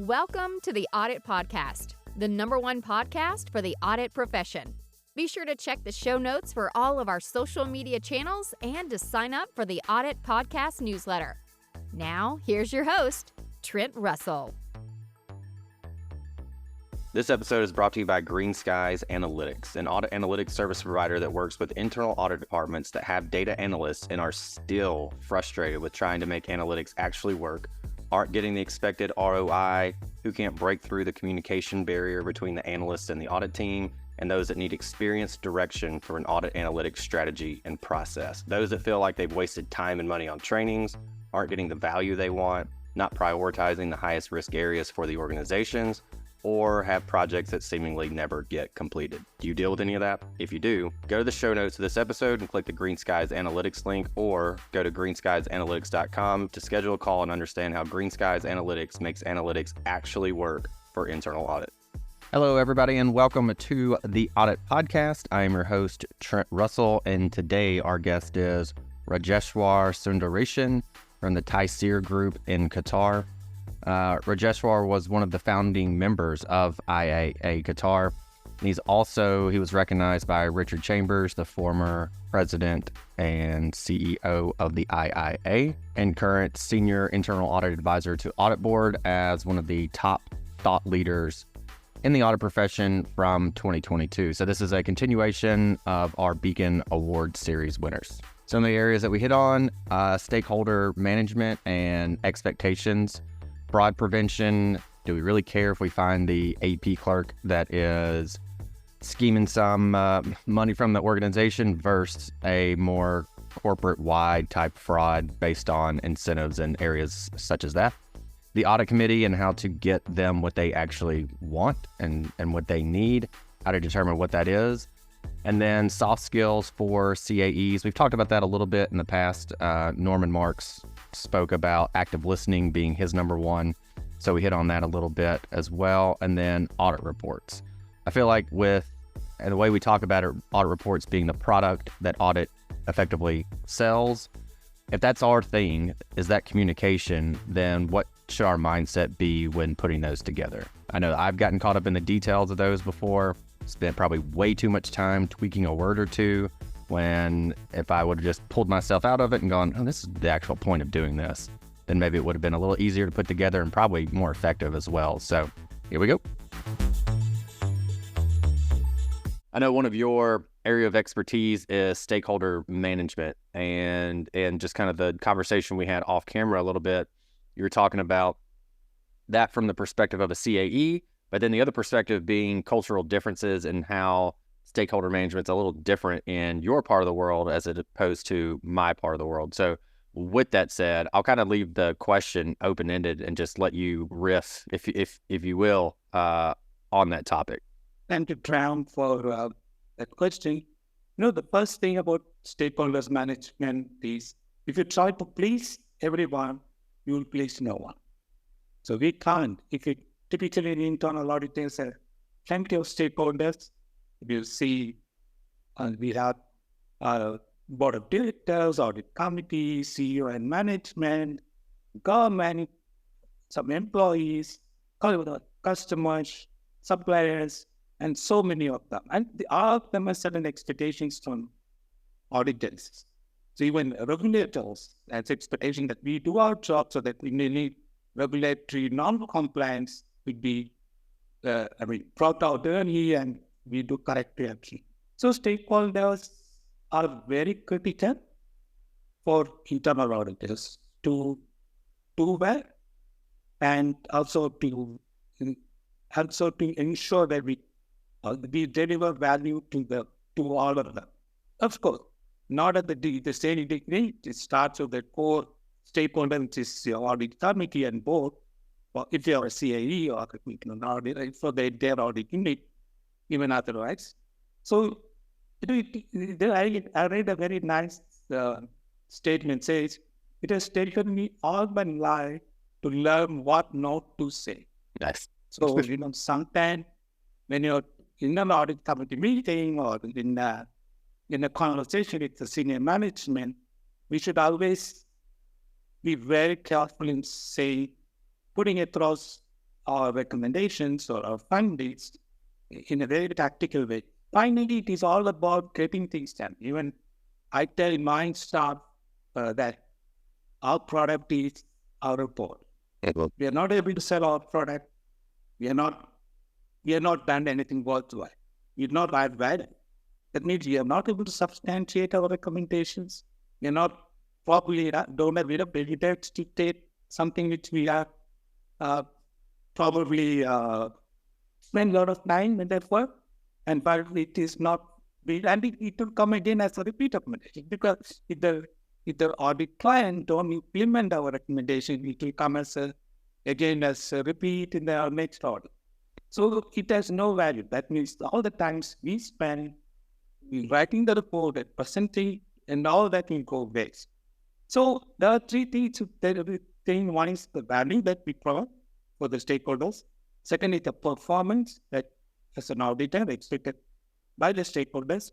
Welcome to the Audit Podcast, the #1 podcast for the audit profession. Be sure to check the show notes for all of our social media channels and to sign up for the Audit Podcast newsletter. Now, here's your host, Trent Russell. This episode is brought to you by Green Skies Analytics, an audit analytics service provider that works with internal audit departments that have data analysts and are still frustrated with trying to make analytics actually work, aren't getting the expected ROI, who can't break through the communication barrier between the analysts and the audit team, and those that need experienced direction for an audit analytics strategy and process. Those that feel like they've wasted time and money on trainings, aren't getting the value they want, not prioritizing the highest risk areas for the organizations, or have projects that seemingly never get completed. Do you deal with any of that? If you do, go to the show notes of this episode and click the Green Skies Analytics link, or go to greenskiesanalytics.com to schedule a call and understand how Green Skies Analytics makes analytics actually work for internal audit. Hello, everybody, and welcome to the Audit Podcast. I am your host, Trent Russell, and today our guest is Rajeswar Sundaresan from the TEYSEER group in Qatar. Rajeswar was one of the founding members of IAA Qatar. He was recognized by Richard Chambers, the former president and CEO of the IAA, and current senior internal audit advisor to Audit Board, as one of the top thought leaders in the audit profession from 2022. So this is a continuation of our Beacon Award Series winners. Some of the areas that we hit on, stakeholder management and expectations, fraud prevention. Do we really care if we find the AP clerk that is scheming some money from the organization versus a more corporate-wide type fraud based on incentives and areas such as that? The audit committee and how to get them what they actually want and what they need, how to determine what that is. And then soft skills for CAEs. We've talked about that a little bit in the past. Norman Marks spoke about active listening being his #1. So we hit on that a little bit as well. And then audit reports. I feel like and the way we talk about it, audit reports being the product that audit effectively sells. If that's our thing, is that communication, then what should our mindset be when putting those together? I know I've gotten caught up in the details of those before, spent probably way too much time tweaking a word or two, when if I would have just pulled myself out of it and gone, oh, this is the actual point of doing this, then maybe it would have been a little easier to put together and probably more effective as well. So here we go. I know one of your area of expertise is stakeholder management, and just kind of the conversation we had off camera a little bit, you were talking about that from the perspective of a CAE, but then the other perspective being cultural differences and how stakeholder management's a little different in your part of the world as opposed to my part of the world. So with that said, I'll kind of leave the question open-ended and just let you riff, if you will, on that topic. Thank you, Trent, for that question. The first thing about stakeholders management is if you try to please everyone, you will please no one. So we can't. If you typically in internal auditors have plenty of stakeholders, you see we have board of directors, audit committee, CEO and management, government, some employees, customers, suppliers, and so many of them. And all of them have certain expectations from auditors. So even regulators has expectation that we do our job so that we need regulatory non-compliance would be brought out early and we do corrective action. So stakeholders are very critical for internal auditors to do well, and also to ensure that we deliver value to all of them. Of course, not at the same degree. It starts with the core stakeholder, which is your audit committee and board, or if you're a CAE or an audit, for their audit unit, even otherwise. So I read a very nice statement, says, it has taken me all my life to learn what not to say. Nice. So, sometimes when you're in an audit committee meeting or in a conversation with the senior management, we should always be very careful in putting across our recommendations or our findings in a very tactical way. Finally, it is all about getting things done. Even I tell my staff that our product is our report. We are not able to sell our product. We are not done anything worthwhile. We are not add value. That means we are not able to substantiate our recommendations. We are not probably don't have enough evidence to take something which we are probably spend a lot of time in that work, and but it is not. And it will come again as a repeat recommendation, because if the audit client don't implement our recommendation, it will come as again as a repeat in the next audit. So it has no value. That means all the times we spend writing the report and presenting, and all that will go waste. So there are three things. One is the value that we provide for the stakeholders. Second is the performance that as an auditor expected by the stakeholders.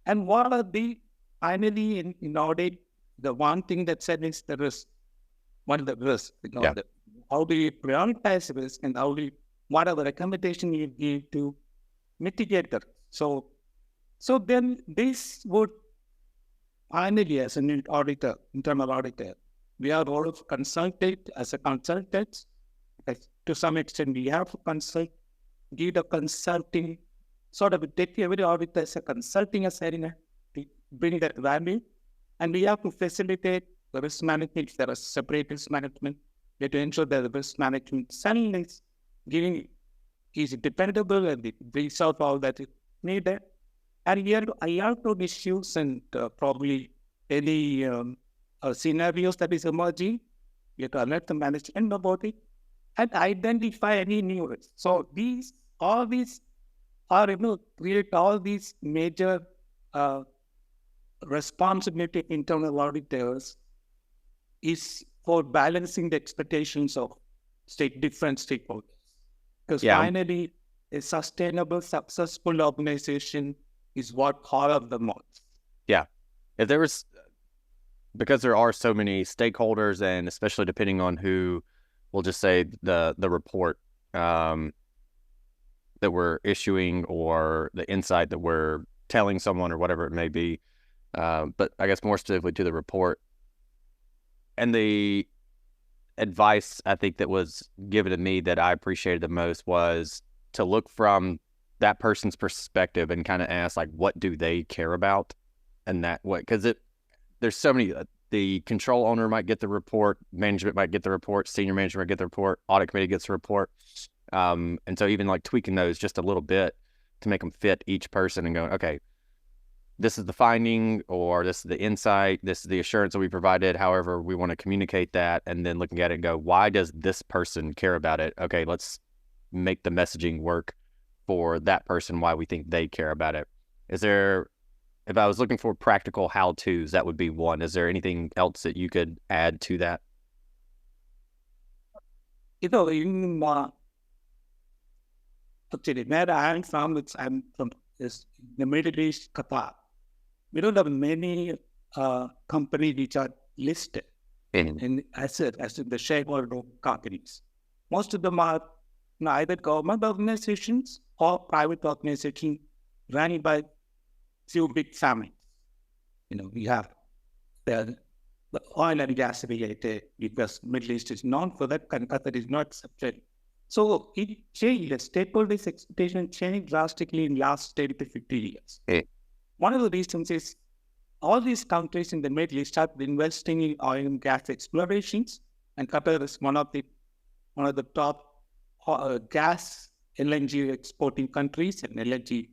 And what are finally in audit, the one thing that said is the risk. What is the risk? How do you prioritize risk, and what are the recommendations you give to mitigate the risk? So then this would finally, as an auditor, internal auditor, we are all consulted as a consultant. To some extent, we have to consult, give the consulting, sort of take every auditor as a consulting assignment to bring that value. And we have to facilitate the risk management. There is separate risk management. We have to ensure that the risk management is dependable and it brings out all that is needed. And here I have to issues and probably any scenarios that is emerging. We have to alert the management about it and identify any new risks. So all these are create all these major responsibility internal auditors is for balancing the expectations of different stakeholders. Because finally, a sustainable, successful organization is what all of them want. Yeah. If there was, because there are so many stakeholders, and especially depending on who, we'll just say the report that we're issuing or the insight that we're telling someone or whatever it may be, but I guess more specifically to the report. And the advice I think that was given to me that I appreciated the most was to look from that person's perspective and kind of ask, like, what do they care about? And because there's so many, the control owner might get the report, management might get the report, senior management might get the report, audit committee gets the report. And so even like tweaking those just a little bit to make them fit each person and going, okay, this is the finding, or this is the insight, this is the assurance that we provided, however we want to communicate that, and then looking at it and go, why does this person care about it? Okay, let's make the messaging work for that person, why we think they care about it. If I was looking for practical how-tos, that would be one. Is there anything else that you could add to that? In actually, where I'm from is the Middle East, Qatar. We don't have many companies which are listed in as in the shareholder companies. Most of them are either government organizations or private organizations run by few big families. We have the oil and gas related, because Middle East is known for that, and Qatar is not separate. So it changed. The stakeholders' expectation changed drastically in the last 10 to 50 years. One of the reasons is all these countries in the Middle East started investing in oil and gas explorations, and Qatar is one of the top gas LNG exporting countries and LNG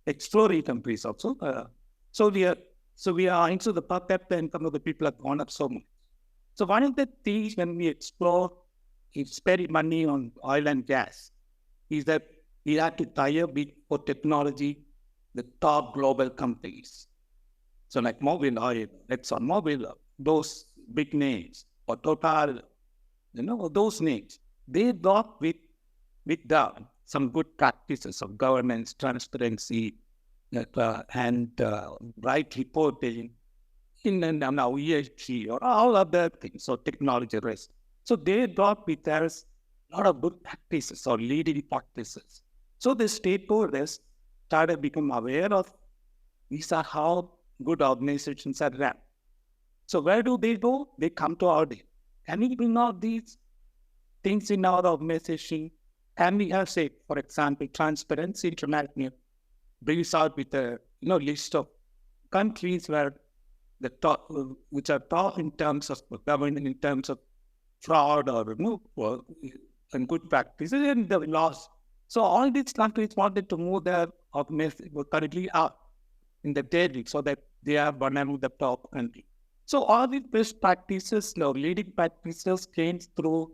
exploring countries also. So we are into the per capita income of the people have gone up so much. So one of the things when we explore, spend money on oil and gas, is that we have to tie up for technology the top global companies. So like Mobil Oil, ExxonMobil, those big names, or Total, those names, they got with some good practices of governance, transparency, and right reporting, and now ESG or all other things, so technology risk. So they got with us a lot of good practices or leading practices. So the stakeholders started becoming aware of these are how good organizations are run. So where do they go? They come to audit. Can we bring out these things in our organization? Can we have, say, for example, Transparency International brings out with a list of countries where the top, which are top in terms of governance, in terms of fraud or and good practices and the laws. So all these countries wanted to move their organization currently up in the daily so that they are one among the top country. So all these best practices, leading practices came through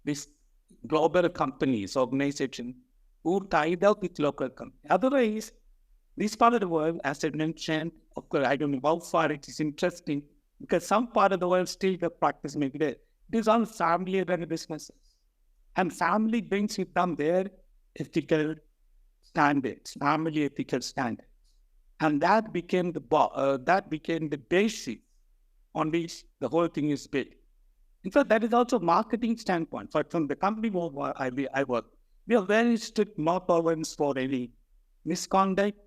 these global companies, organizations who tied up with local companies. Otherwise, this part of the world, as I mentioned, of course, I don't know how far it is interesting because some part of the world still the practice may be there. It is all family-run businesses. And family brings with them their ethical standards, family ethical standards. And that became the basis on which the whole thing is built. In fact, that is also marketing standpoint. From the company where I work, we are very strict, no tolerance for any misconduct.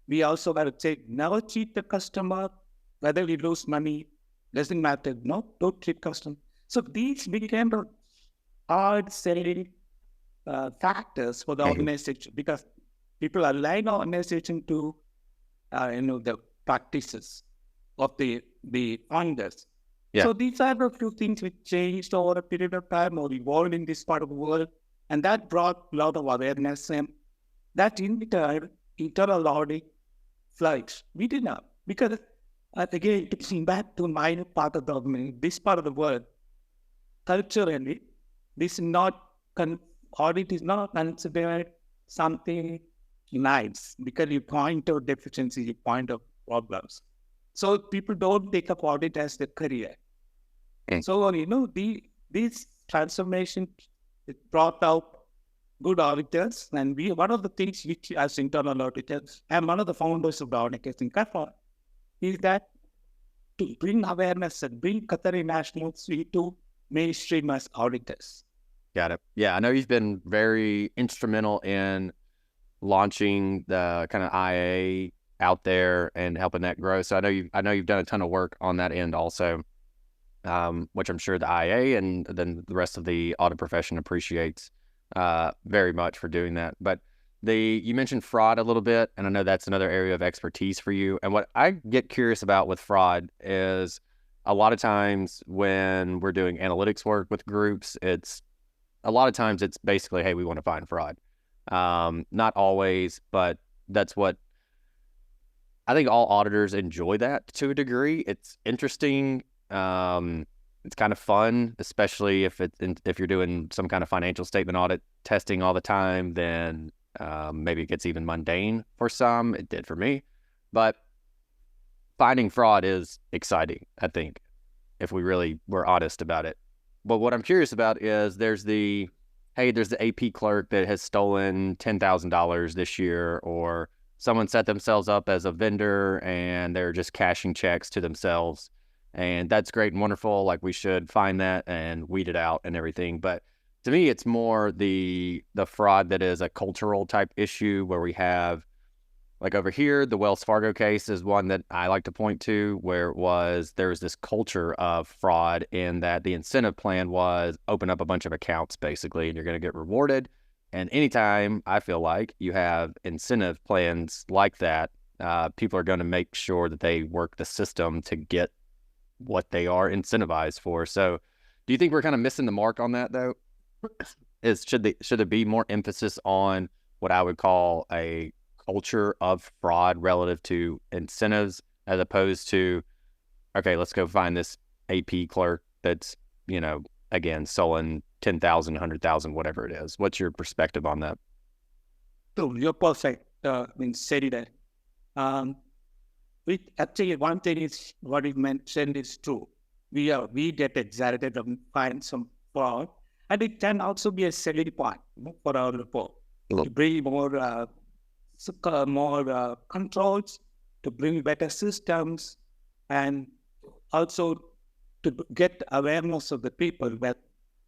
We also got to say, never cheat the customer, whether we lose money, doesn't matter. No, don't cheat customer. So these became hard selling factors for the organization because people align the organization to the practices of the founders. Yeah. So these are the few things which changed over a period of time or evolved in this part of the world, and that brought a lot of awareness, and that in turn, internal audit flights. We did not because again, to back to my part of the this part of the world, culturally, this is not audit is not considered something nice because you point out deficiencies, you point out problems. So people don't take up audit as their career. So these transformations brought out good auditors, and one of the things which as internal auditors, and one of the founders of the auditors in Qatar, is that to bring awareness and bring Qatari nationals into mainstream as auditors. Got it. Yeah, I know you've been very instrumental in launching the kind of IA out there and helping that grow. So I know you've done a ton of work on that end also, which I'm sure the IA and then the rest of the audit profession appreciates very much for doing that. But you mentioned fraud a little bit, and I know that's another area of expertise for you. And what I get curious about with fraud is a lot of times when we're doing analytics work with groups, it's basically, hey, we want to find fraud. Not always, but that's what I think all auditors enjoy that to a degree. It's interesting. It's kind of fun, especially if you're doing some kind of financial statement audit testing all the time, then maybe it gets even mundane for some. It did for me. But finding fraud is exciting, I think, if we really were honest about it. But what I'm curious about is there's the AP clerk that has stolen $10,000 this year, or someone set themselves up as a vendor and they're just cashing checks to themselves. And that's great and wonderful. Like, we should find that and weed it out and everything. But to me, it's more the fraud that is a cultural type issue where we have, like over here, the Wells Fargo case is one that I like to point to, where there's this culture of fraud in that the incentive plan was open up a bunch of accounts basically, and you're going to get rewarded. And anytime I feel like you have incentive plans like that, people are going to make sure that they work the system to get what they are incentivized for. So do you think we're kind of missing the mark on that though? Should there be more emphasis on what I would call a culture of fraud relative to incentives, as opposed to, okay, let's go find this AP clerk that's, again, stolen 10,000, 100,000, whatever it is. What's your perspective on that? So you're perfect. Said that. Actually, one thing is what you mentioned is true. We get excited and find some fraud, and it can also be a selling point for our report to bring more controls, to bring better systems, and also to get awareness of the people that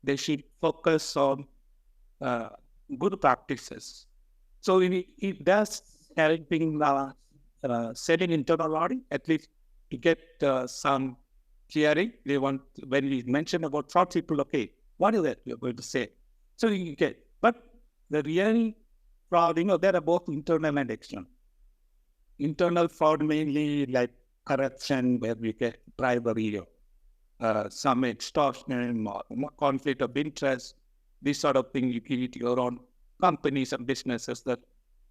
they should focus on uh, good practices. So it does helping setting internal audit, at least to get some clearing. They want, when we mention about fraud people, okay, what is that you're going to say? So you get, but the real fraud, there are both internal and external. Internal fraud mainly like corruption, where we get bribery or some extortion or conflict of interest, this sort of thing you create your own companies and businesses.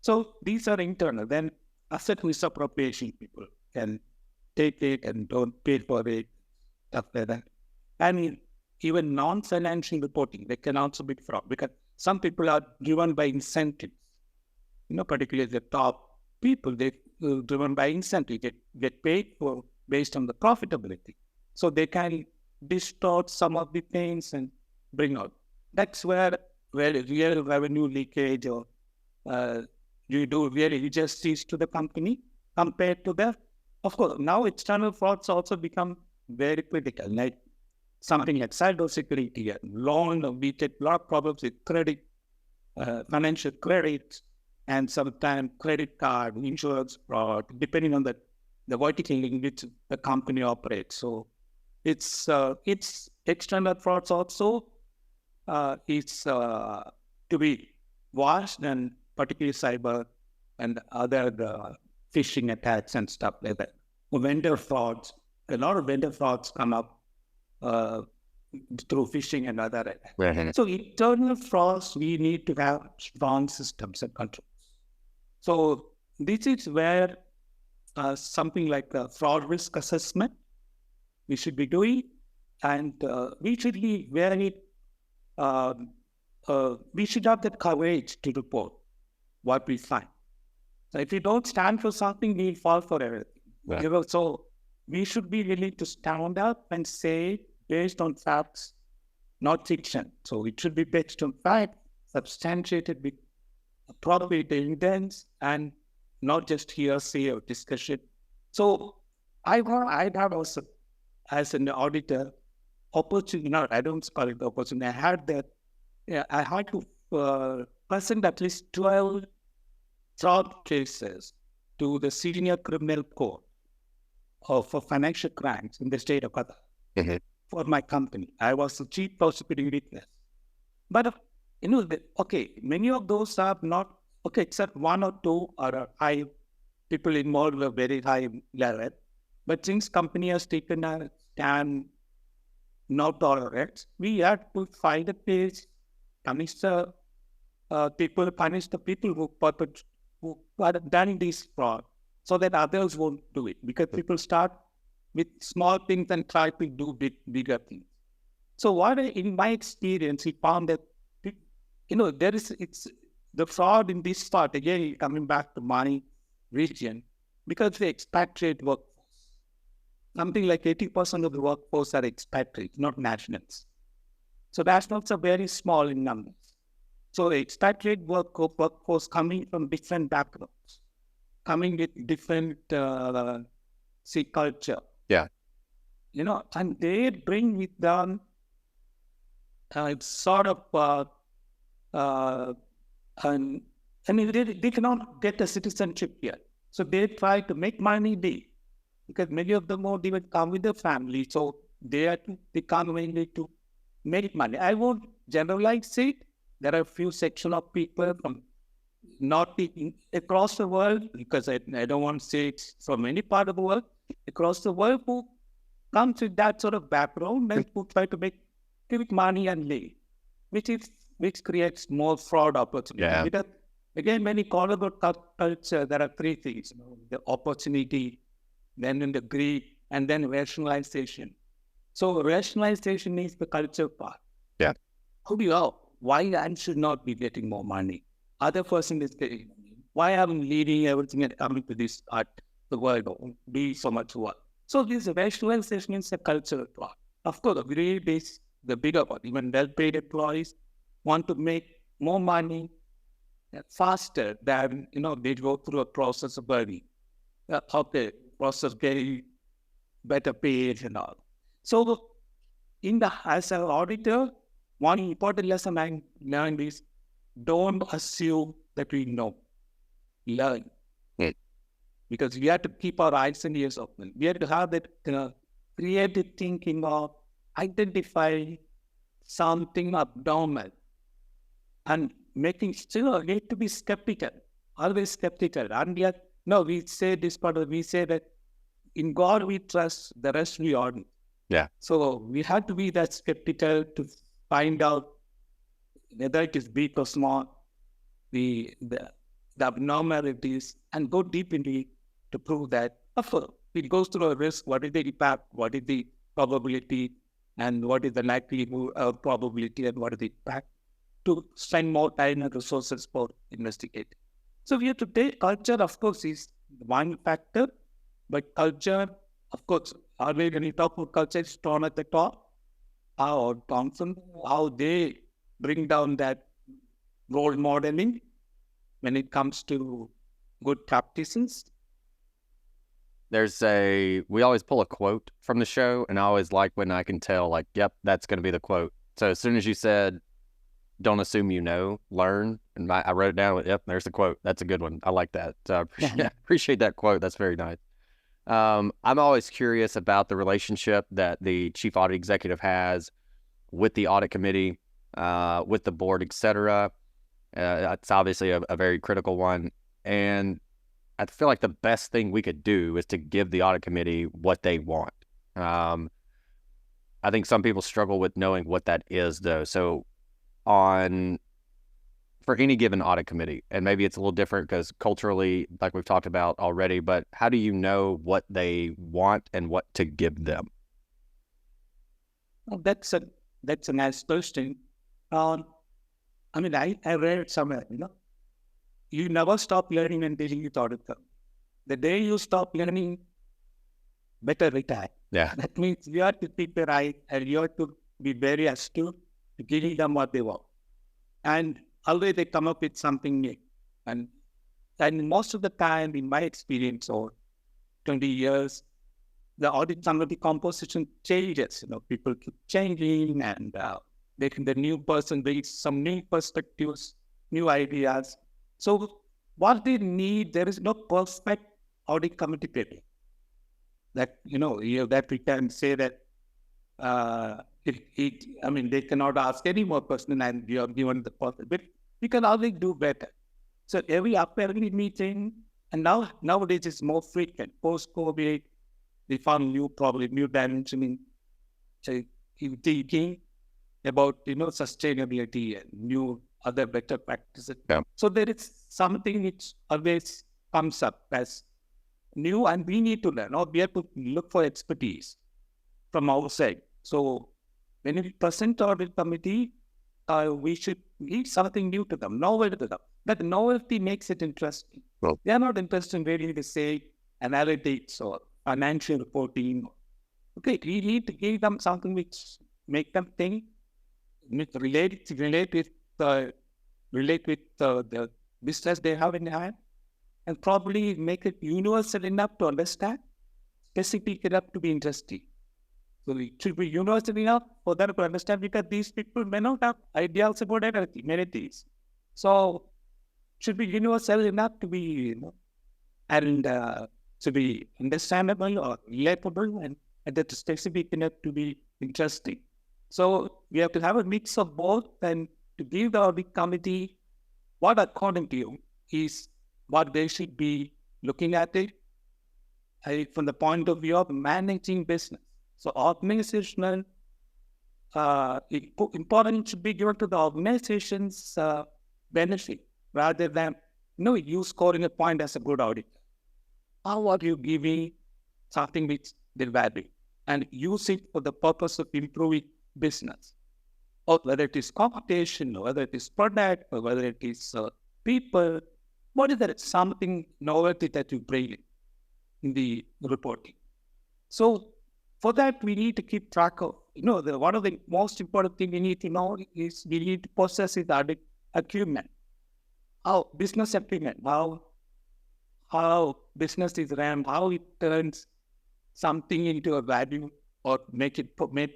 So these are internal. Then asset misappropriation, people can take it and don't pay for it, stuff like that. And even non-financial reporting, they can also be fraud because some people are driven by incentives. Particularly the top people, they driven by incentive, get paid for based on the profitability. So they can distort some of the things and bring out. That's where real revenue leakage or you do real injustice to the company compared to the, of course, now external frauds also become very critical, like something like cybersecurity and loan. We get a lot of problems with credit, financial credit, and sometimes credit card, insurance fraud, depending on the vertical in which the company operates. So it's external frauds also. It's to be watched, and particularly cyber and other phishing attacks and stuff like that. Vendor frauds, a lot of vendor frauds come up through phishing and other attacks. Right. So internal frauds, we need to have strong systems and controls. So this is where something like a fraud risk assessment we should be doing, and we should be very we should have the courage to report what we find. So if we don't stand for something, we fall for everything. Yeah. So we should be willing to stand up and say based on facts, not fiction. So it should be based on fact, substantiated with appropriate evidence, and not just hearsay or discussion. So I have also, as an auditor, opportunity. Not, I don't call it opportunity. I had to present at least 12 fraud cases to the senior criminal court for financial crimes in the state of Qatar for my company. I was the chief prosecuting witness. But many of those are not except one or two are high people involved at a very high level. But since company has taken a stand not tolerate, we had to find a place, punish the people who have done this fraud, so that others won't do it. Because people start with small things and try to do bigger things. So in my experience, we found that it's the fraud in this part, again, coming back to my region, because the expatriate workforce. Something like 80% of the workforce are expatriates, not nationals. So nationals are very small in numbers. So the expatriate workforce coming from different backgrounds, coming with different culture. Yeah. And they bring with them sort of and they cannot get a citizenship here. So they try to make money because many of them won't even come with their family. So they come mainly to make money. I won't generalize it. There are a few sections of people from across the world, because I don't want to say it's from any part of the world, across the world, who comes with that sort of background and who try to make money and live, which creates more fraud opportunity. Yeah. Because again, when you call about culture, there are three things: the opportunity, then in the greed, and then rationalization. So rationalization is the culture part. Yeah. Why I should not be getting more money? Other person is getting money. Why I'm leading everything and coming to this part, the world, be so much work. So this rationalization is a cultural part. Of course, the greed is the bigger part. Even well-paid employees want to make more money faster than, they go through a process of earning. Process getting better paid and all. So as an auditor, one important lesson I learned is don't assume that we know. Learn. Mm. Because we have to keep our eyes and ears open. We have to have that creative thinking of identifying something abnormal and making still need to be skeptical, always skeptical. And yet, no, we say this part of we say that in God we trust, the rest we aren't. Yeah. So we have to be that skeptical to find out whether it is big or small, the abnormalities, and go deep into it to prove that. Of course, it goes through a risk. What is the impact? What is the probability? And what is the likelihood of probability? And what is the impact? To spend more time and resources for investigating. So we have to take culture, of course, is one factor, but culture, of course, always when you talk about culture, it's drawn at the top. How Thompson, how they bring down that role modeling when it comes to good practices. We always pull a quote from the show, and I always like when I can tell, like, yep, that's going to be the quote. So as soon as you said, don't assume you know, learn, and I wrote it down, yep, there's the quote. That's a good one. I like that. So I appreciate that quote. That's very nice. I'm always curious about the relationship that the chief audit executive has with the audit committee, with the board, etc. It's obviously a very critical one. And I feel like the best thing we could do is to give the audit committee what they want. I think some people struggle with knowing what that is, though. So for any given audit committee, and maybe it's a little different because culturally, like we've talked about already, but how do you know what they want and what to give them? Well, that's a nice question. I read somewhere, you never stop learning until you thought it. The day you stop learning, better retire. Yeah. That means you have to keep your eye and you have to be very astute to giving them what they want. And always they come up with something new. And most of the time, in my experience, or 20 years, the audit committee composition changes. People keep changing, and the new person brings some new perspectives, new ideas. So what they need, there is no perfect audit committee paper. That, that we can say that they cannot ask any more person and you are given the person, but we can always do better. So every meeting, and nowadays it's more frequent. Post-COVID, they found new dimension in thinking about, sustainability and new other better practices. Yeah. So there is something which always comes up as new, and we need to learn, or we have to look for expertise from outside. So when we present to audit committee, we should give something new to them, novel to them. That novelty makes it interesting. Well, they are not interested in really to say analytics or financial reporting. Okay, we need to give them something which make them think, relate with the business they have in hand, and probably make it universal enough to understand, specific enough to be interesting. So it should be universal enough for them to understand, because these people may not have ideas about many things. So it should be universal enough to be, and to be understandable or relatable, and that specific enough to be interesting. So we have to have a mix of both, and to give the audit committee what, according to you, is what they should be looking at it from the point of view of managing business. So organizational importance should be given to the organization's benefit, rather than you scoring a point as a good auditor. How are you giving something which they value and use it for the purpose of improving business? Or whether it is competition, or whether it is product, or whether it is people, what is that something novelty that you bring in the reporting? So for that, we need to keep track of, one of the most important things we need to know is we need to possess the audit acumen. How business acumen, how business is run, how it turns something into a value or make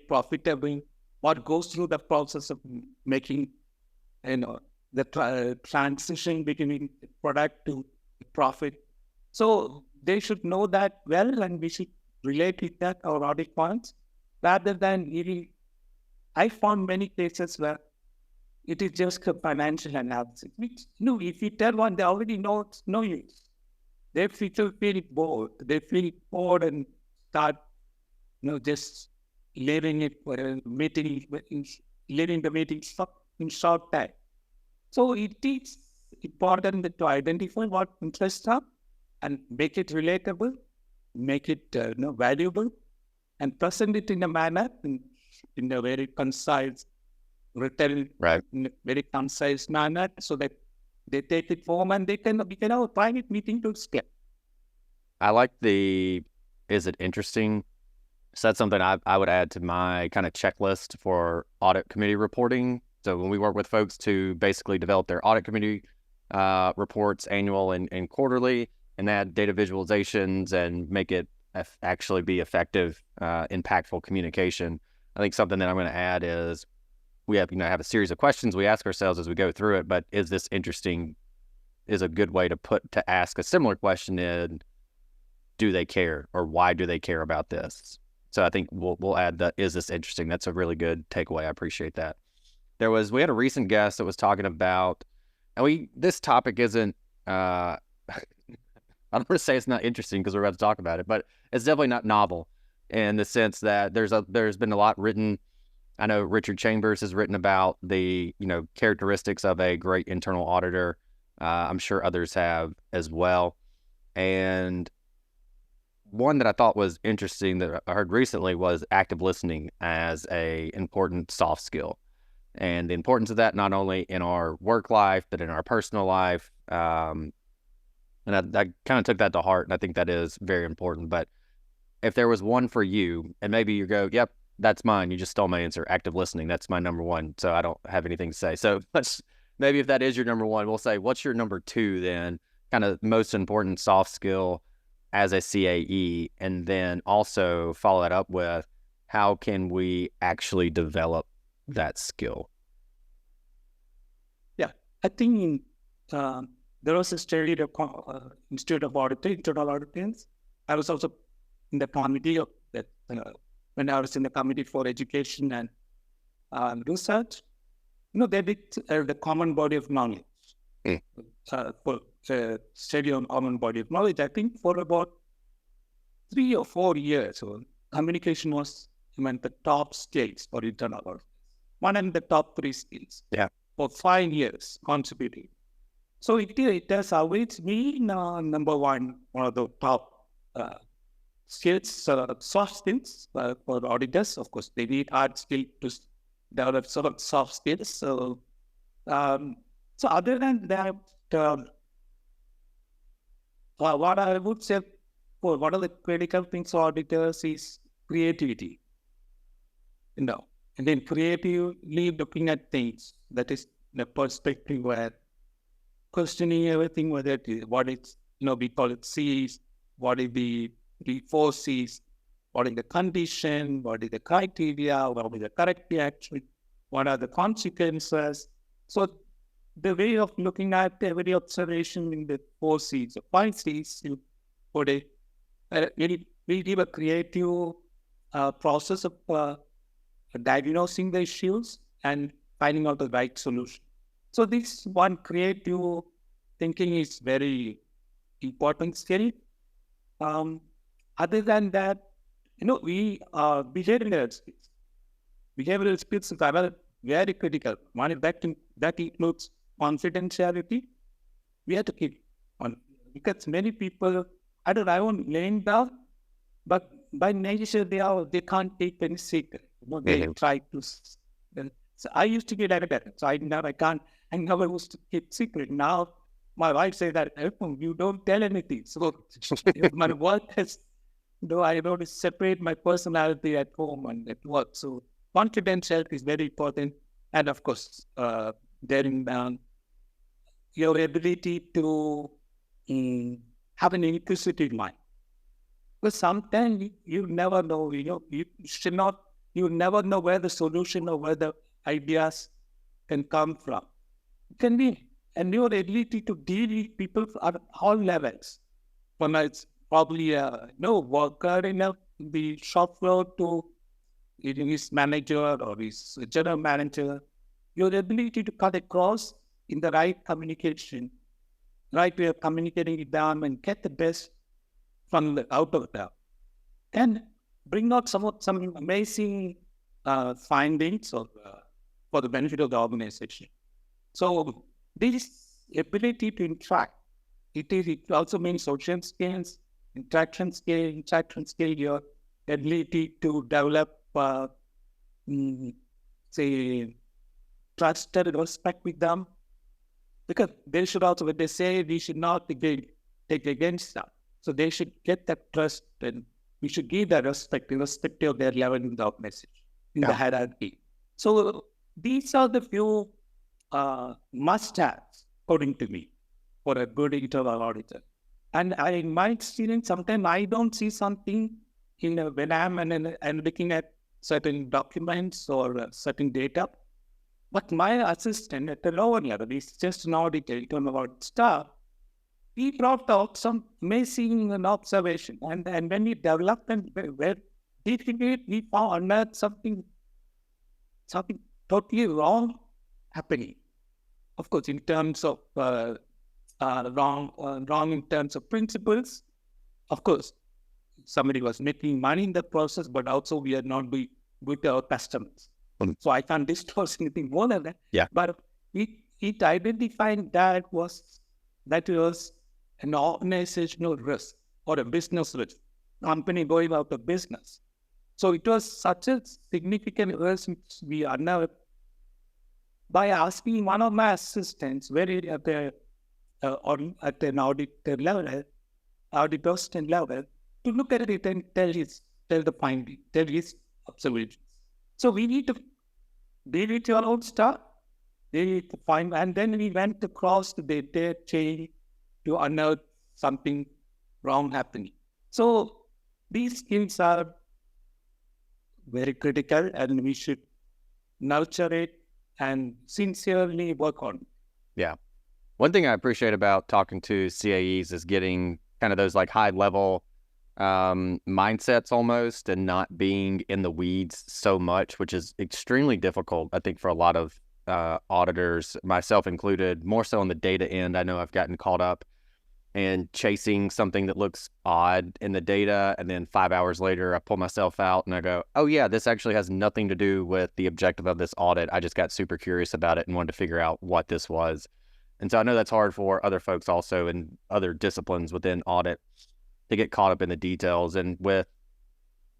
profitable, what goes through the process of making, the transition between product to profit. So they should know that well, and we should relate with that our audit points rather than really. I found many cases where it is just a financial analysis. Which, if you tell one, they already know it's no use. They feel bored. They feel bored and start, just leaving it for a meeting, leaving the meeting in short time. So it is important to identify what interests are and make it relatable, make it valuable, and present it in a manner, in a very concise, written, in a very concise manner, so that they take it home and we can have a private meeting to explain. I like is it interesting? So that's something I would add to my kind of checklist for audit committee reporting. So when we work with folks to basically develop their audit committee reports, annual and quarterly, and add data visualizations and make it actually be effective, impactful communication. I think something that I'm going to add is we have a series of questions we ask ourselves as we go through it. But is this interesting? Is a good way to ask a similar question in, do they care, or why do they care about this? So I think we'll add that, is this interesting? That's a really good takeaway. I appreciate that. We had a recent guest that was talking about, and this topic isn't, I don't want to say it's not interesting because we're about to talk about it, but it's definitely not novel in the sense that there's been a lot written. I know Richard Chambers has written about the, characteristics of a great internal auditor. I'm sure others have as well. And one that I thought was interesting that I heard recently was active listening as a important soft skill, and the importance of that not only in our work life but in our personal life. And I kind of took that to heart, and I think that is very important. But if there was one for you, and maybe you go, yep, that's mine, you just stole my answer, active listening, that's my number one, so I don't have anything to say. So maybe if that is your number one, we'll say, what's your number two then? Kind of most important soft skill as a CAE, and then also follow that up with, how can we actually develop that skill? Yeah, I think there was a study at Institute of Internal Auditors. I was also in the committee of that when I was in the committee for education and research. They did the common body of knowledge. For study on common body of knowledge, I think for about 3 or 4 years, communication was the top skills for internal auditors. One of the top 3 skills. Yeah. For 5 years consecutively. So it has always been number one of the top skills, soft skills for auditors. Of course, they need hard skills to develop soft skills. So other than that, what I would say for one of the critical things for auditors is creativity. And then creatively looking at things, that is the perspective where questioning everything, whether it is what it's, we call it C's, what is the 4 C's, what is the condition, what is the criteria, what is the correct reaction, what are the consequences. So the way of looking at every observation in the 4 C's or 5 C's, you put it, we give a creative process of diagnosing the issues and finding out the right solution. So this one creative thinking is very important skill. Other than that, we behavioral skills. Behavioral skills are very critical. One that includes confidentiality. We have to keep on, because many people, I won't name down, but by nature they can't keep any secret. They try to. So I used to be like that. So I never used to keep secret. Now my wife says that you don't tell anything. So my work is, I want to separate my personality at home and at work. So confidentiality is very important. And of course, then your ability to have an inquisitive mind. Because sometimes you never know, you never know where the solution or where the ideas can come from. can be, and your ability to deal with people at all levels. From it's probably a worker in the shop floor to his manager or his general manager, your ability to cut across in the right communication, right way of communicating with them and get the best out of them, and bring out some amazing findings for the benefit of the organization. So this ability to interact, it also means social skills, interaction skill, your ability to develop, say, trust and respect with them. Because they should also, when they say we should not take against them, so they should get that trust, and we should give that respect, irrespective of their level in the message, in the hierarchy. So these are the few must-haves, according to me, for a good internal auditor. And in my experience, sometimes I don't see something when I'm looking at certain documents or certain data. But my assistant at the lower level is just an auditor about stuff. He brought out some amazing observation. And when we developed and were deeping it, we found something totally wrong happening. Of course, in terms of wrong in terms of principles. Of course, somebody was making money in the process, but also we are not doing good to our customers. So I can't disclose anything more than that. Yeah. But it identified that was an organizational risk or a business risk, company going out of business. So it was such a significant risk which we are now, by asking one of my assistants, very at an auditor level, to look at it and tell the finding, tell his observations. So we need to deal with your own stuff. They need to find, and then we went across the data chain to unearth something wrong happening. So these skills are very critical, and we should nurture it and sincerely work on it. Yeah. One thing I appreciate about talking to CAEs is getting kind of those like high level mindsets almost, and not being in the weeds so much, which is extremely difficult, I think, for a lot of auditors, myself included, more so on the data end. I know I've gotten caught up and chasing something that looks odd in the data, and then 5 hours later I pull myself out and I go, oh yeah, this actually has nothing to do with the objective of this audit. I just got super curious about it and wanted to figure out what this was. And so I know that's hard for other folks also in other disciplines within audit to get caught up in the details. And with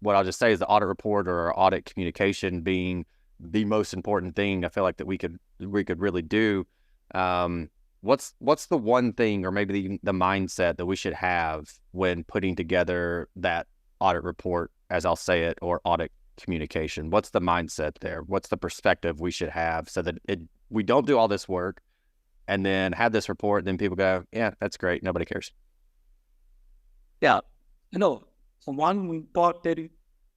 what I'll just say is the audit report or audit communication being the most important thing I feel like that we could really do. What's the one thing, or maybe the mindset that we should have when putting together that audit report, as I'll say it, or audit communication? What's the mindset there? What's the perspective we should have so that we don't do all this work and then have this report, and then people go, yeah, that's great, nobody cares. Yeah. So one important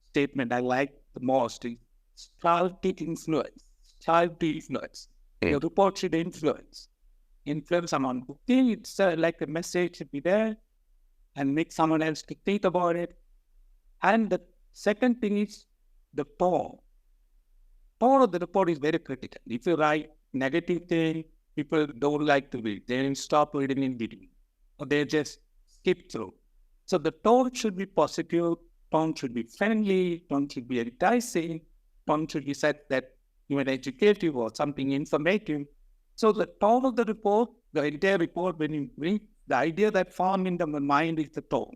statement I like the most is strive to influence. Your report should influence someone. It's like a message should be there and make someone else to think about it. And the second thing is the tone. Tone of the report is very critical. If you write negative thing, people don't like to read. They stop reading in between, or they just skip through. So the tone should be positive, tone should be friendly, tone should be enticing, tone should be said that even educative or something informative. So the tone of the report, the entire report, when you read, the idea that forms in the mind is the tone.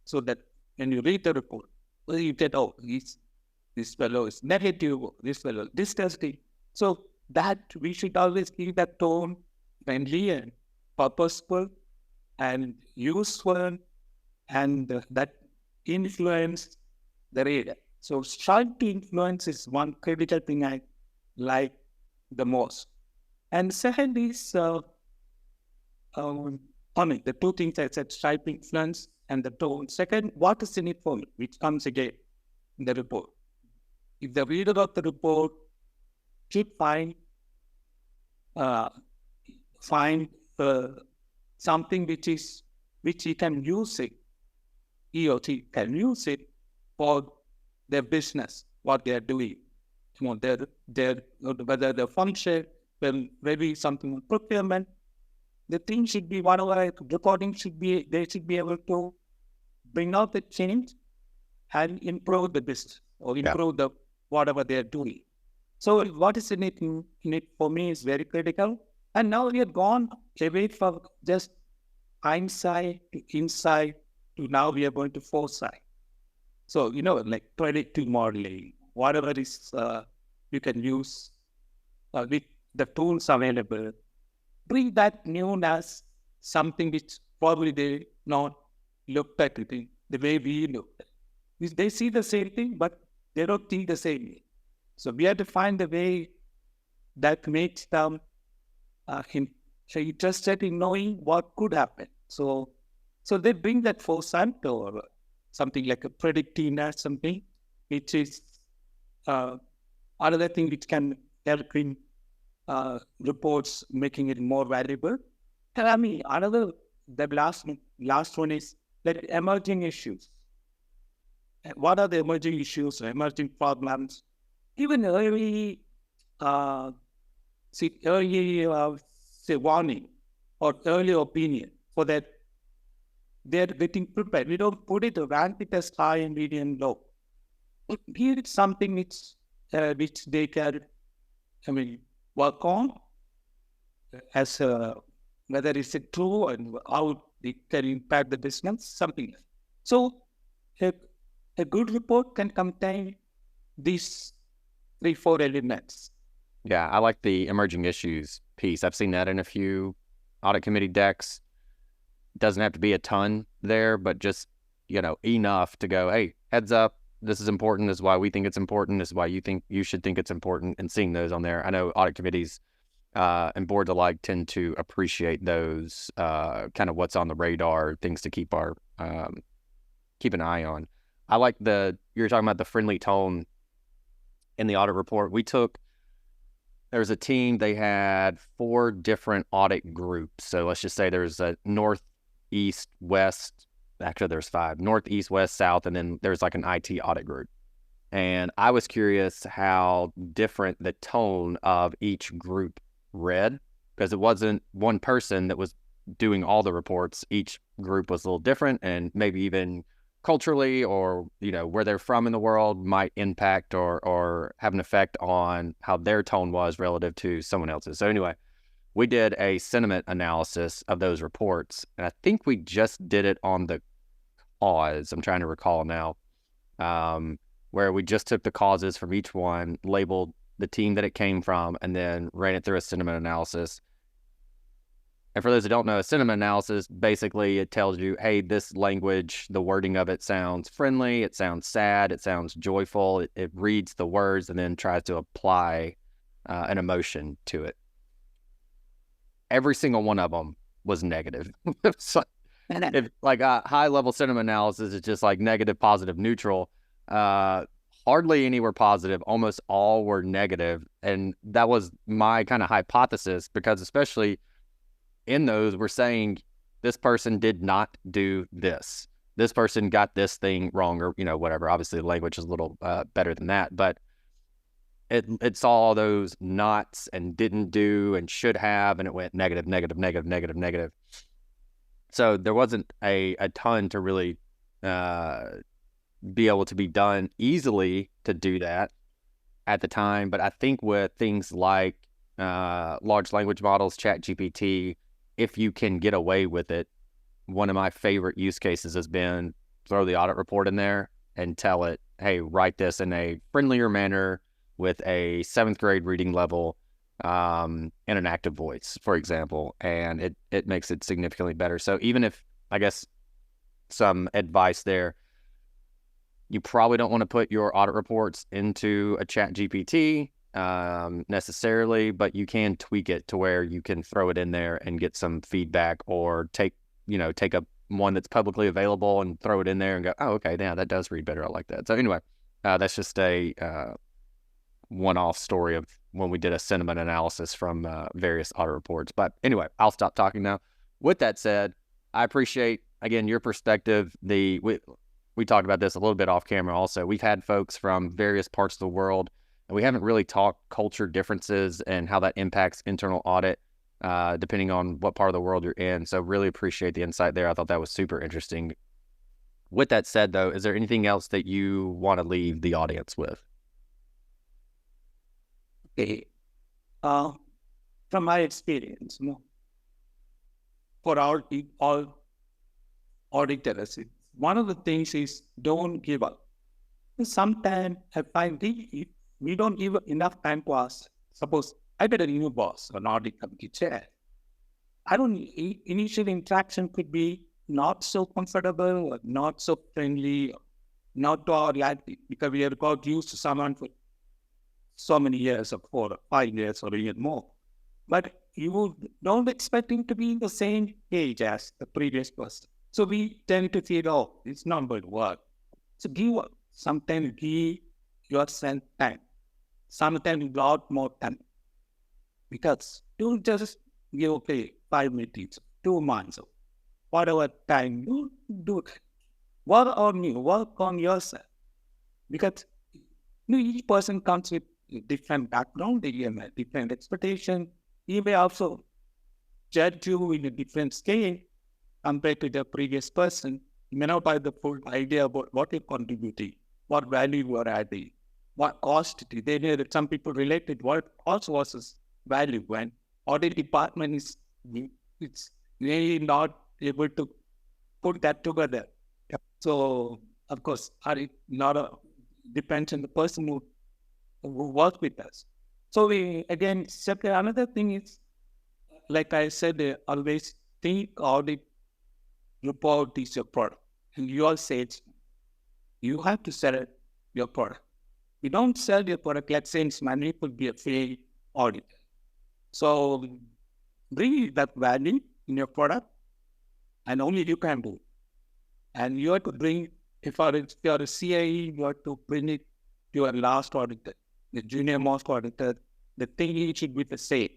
So that when you read the report, you get, oh, this fellow is negative, this fellow is disgusting. So that we should always keep that tone friendly and purposeful and useful, and that influence the reader. So strive to influence is one critical thing I like the most. And second is, the two things I said, strive to influence and the tone. Second, what is in it for me, which comes again in the report. If the reader of the report should find find something which he can use it, he or she can use it for their business, what they are doing. Their whether the function, well, maybe something on procurement. The thing should be whatever recording should be. They should be able to bring out the change and improve the business or improve the whatever they are doing. So what is in it for me is very critical. And now we have gone away from just hindsight to insight to now we are going to foresight. So, like predictive modeling, whatever is you can use with the tools available, bring that new as something which probably they not looked at it the way we looked at it. They see the same thing, but they don't think the same way. So we have to find a way that makes them interested in knowing what could happen. So they bring that foresight or something like a predictiveness, something which is another thing which can help in reports, making it more valuable. And I mean, the last one is that emerging issues. What are the emerging issues, or emerging problems? Even early, warning or early opinion for that they're getting prepared. We don't put it, rank it as high, medium, low. Here it's something which they can, work on as whether it's true and how it can impact the business, something. So a good report can contain these 3-4 elements. Yeah, I like the emerging issues piece. I've seen that in a few audit committee decks. Doesn't have to be a ton there, but just, enough to go, hey, heads up, this is important. This is why we think it's important. This is why you should think it's important. And seeing those on there, I know audit committees and boards alike tend to appreciate those kind of what's on the radar, things to keep keep an eye on. I like you were talking about the friendly tone in the audit report. There was a team, they had 4 different audit groups. So let's just say there's a north, east, west. Actually, there's 5. North, east, west, south, and then there's like an IT audit group. And I was curious how different the tone of each group read, because it wasn't one person that was doing all the reports. Each group was a little different, and maybe even culturally or, where they're from in the world might impact or have an effect on how their tone was relative to someone else's. So anyway, we did a sentiment analysis of those reports, and I think we just did it on the cause. I'm trying to recall now, where we just took the causes from each one, labeled the team that it came from, and then ran it through a sentiment analysis. And for those who don't know, a sentiment analysis, basically it tells you, hey, this language, the wording of it sounds friendly, it sounds sad, it sounds joyful. It reads the words and then tries to apply an emotion to it. Every single one of them was negative. So, if like a high-level sentiment analysis is just like negative, positive, neutral, hardly any were positive. Almost all were negative. And that was my kind of hypothesis, because especially in those, we're saying this person did not do this. This person got this thing wrong, or, whatever. Obviously, the language is a little better than that. But it saw all those nots and didn't do and should have, and it went negative, negative, negative, negative, negative. So there wasn't a ton to really be able to be done easily to do that at the time. But I think with things like large language models, ChatGPT, if you can get away with it, one of my favorite use cases has been throw the audit report in there and tell it, hey, write this in a friendlier manner with a 7th grade reading level in an active voice, for example, and it makes it significantly better. So even if, I guess, some advice there, you probably don't want to put your audit reports into a ChatGPT necessarily, but you can tweak it to where you can throw it in there and get some feedback, or take a one that's publicly available and throw it in there and go, oh, okay, yeah, that does read better. I like that. So anyway, that's just a one-off story of when we did a sentiment analysis from various audit reports. But anyway, I'll stop talking now. With that said, I appreciate, again, your perspective. We talked about this a little bit off camera also. We've had folks from various parts of the world, and we haven't really talked culture differences and how that impacts internal audit, depending on what part of the world you're in. So really appreciate the insight there. I thought that was super interesting. With that said, though, is there anything else that you want to leave the audience with? Okay. From my experience, for all auditors, one of the things is don't give up. Sometimes I find we don't give enough time to ask. Suppose I get a new boss, an audit committee chair. Initial interaction could be not so comfortable or not so friendly, not to our liking, because we have got used to someone for so many years, or 4 or 5 years, or even more. But you don't expect him to be in the same age as the previous person. So we tend to feel, oh, it's not going to work. So sometimes give yourself time. Sometimes a lot more time. Because don't just give, 5 meetings, 2 months, whatever time, you do it. Work on you, work on yourself. Because each person comes with a different background, they have a different expectation. He may also judge you in a different scale compared to the previous person. You may not have the full idea about what you're contributing, what value you are adding, what cost it is. They know that some people related what cost versus value, when audit department it's really not able to put that together. Yep. So, of course, depends on the person who works with us. So another thing is, like I said, always think audit report is your product. And you all say you have to sell your product. You don't sell your product, let's say money could be a failed audit. So bring that value in your product, and only you can do it. And you have to bring, if you're a CIE, you have to bring it to your last auditor, the junior most auditor. The thing should be the same.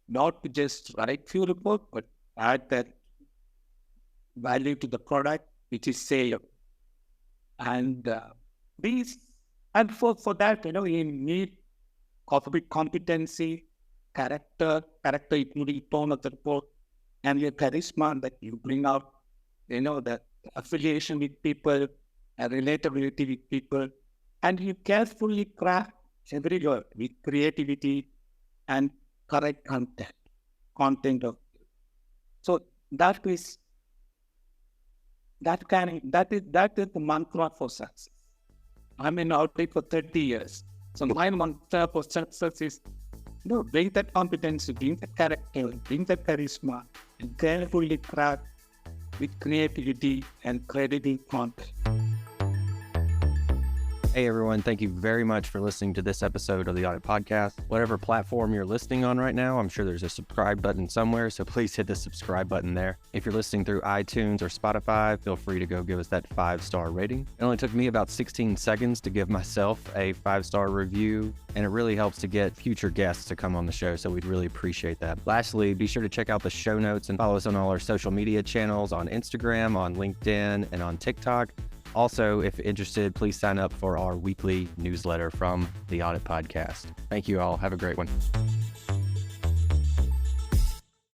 Not to just write few report, but add that value to the product, which is sale. And for that, you need competency, character including tone of the report, and your charisma that you bring out, the affiliation with people and relatability with people. And you carefully craft every word with creativity and correct content of. So that is the mantra for success. I'm in audit for 30 years. So my mantra for success is, bring that competency, bring that character, bring that charisma, and carefully craft with creativity and credible content. Hey everyone, thank you very much for listening to this episode of the Audit Podcast. Whatever platform you're listening on right now, I'm sure there's a subscribe button somewhere, so please hit the subscribe button there. If you're listening through iTunes or Spotify, feel free to go give us that 5-star rating. It only took me about 16 seconds to give myself a 5-star review, and it really helps to get future guests to come on the show, so we'd really appreciate that. Lastly, be sure to check out the show notes and follow us on all our social media channels on Instagram, on LinkedIn, and on TikTok. Also, if interested, please sign up for our weekly newsletter from the Audit Podcast. Thank you all. Have a great one.